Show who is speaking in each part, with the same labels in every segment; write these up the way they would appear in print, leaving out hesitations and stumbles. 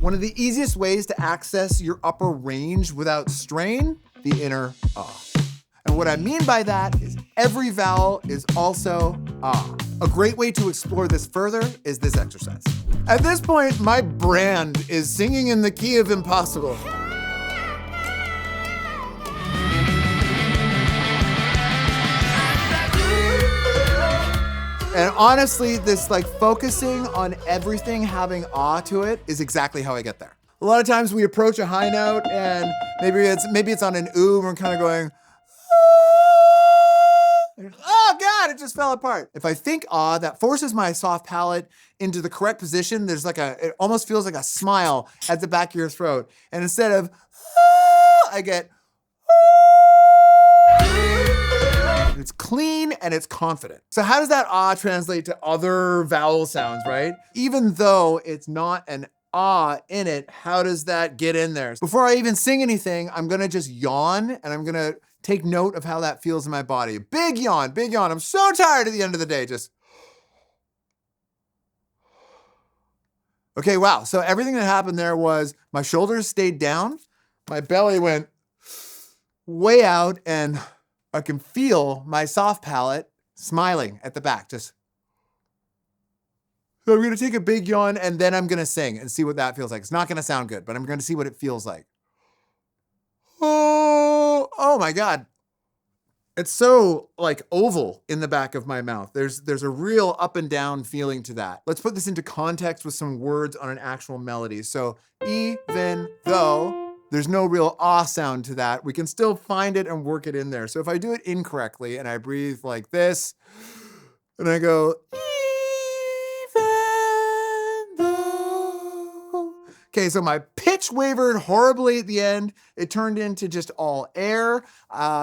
Speaker 1: One of the easiest ways to access your upper range without strain, the inner ah. And what I mean by that is every vowel is also ah. A great way to explore this further is this exercise. At this point, my brand is singing in the key of impossible. And honestly, this like focusing on everything having ah to it is exactly how I get there. A lot of times we approach a high note and maybe it's on an oo and we're kind of going, oh God, it just fell apart. If I think ah, that forces my soft palate into the correct position. There's like it almost feels like a smile at the back of your throat. And instead of I get it's clean and it's confident. So how does that ah translate to other vowel sounds, right? Even though it's not an ah in it, how does that get in there? Before I even sing anything, I'm gonna just yawn and I'm gonna take note of how that feels in my body. Big yawn, big yawn. I'm so tired at the end of the day, just. Okay, wow. So everything that happened there was my shoulders stayed down, my belly went way out, and I can feel my soft palate smiling at the back, just. So I'm gonna take a big yawn and then I'm gonna sing and see what that feels like. It's not gonna sound good, but I'm gonna see what it feels like. Oh my God. It's so like oval in the back of my mouth. There's a real up and down feeling to that. Let's put this into context with some words on an actual melody. So even though there's no real ah sound to that, we can still find it and work it in there. So if I do it incorrectly and I breathe like this, and I go, even though. Okay, so my pitch wavered horribly at the end. It turned into just all air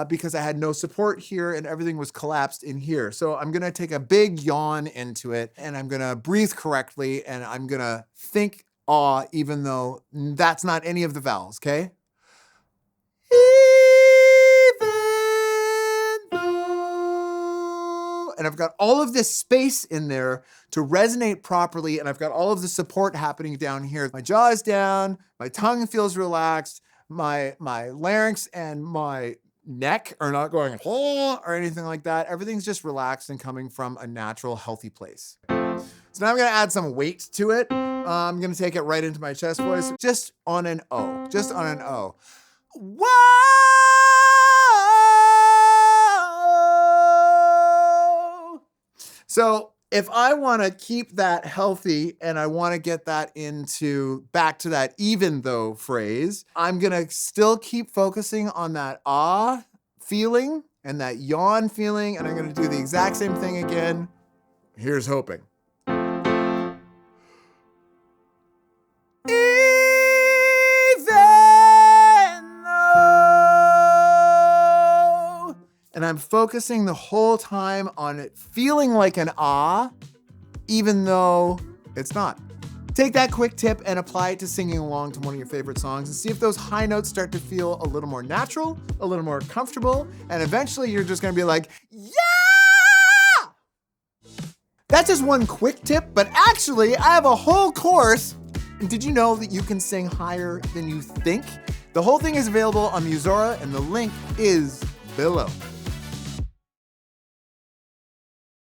Speaker 1: because I had no support here and everything was collapsed in here. So I'm gonna take a big yawn into it and I'm gonna breathe correctly and I'm gonna think ah, even though that's not any of the vowels, okay? And I've got all of this space in there to resonate properly, and I've got all of the support happening down here. My jaw is down, my tongue feels relaxed, my larynx and my neck are not going or anything like that. Everything's just relaxed and coming from a natural, healthy place. So now I'm gonna add some weight to it. I'm gonna take it right into my chest voice, just on an O, just on an O. Whoa! So if I want to keep that healthy and I want to get that back to that even though phrase, I'm going to still keep focusing on that ah feeling and that yawn feeling, and I'm going to do the exact same thing again. Here's hoping. And I'm focusing the whole time on it feeling like an ah, even though it's not. Take that quick tip and apply it to singing along to one of your favorite songs and see if those high notes start to feel a little more natural, a little more comfortable, and eventually you're just gonna be like, yeah! That's just one quick tip, but actually I have a whole course. And did you know that you can sing higher than you think? The whole thing is available on Musora and the link is below.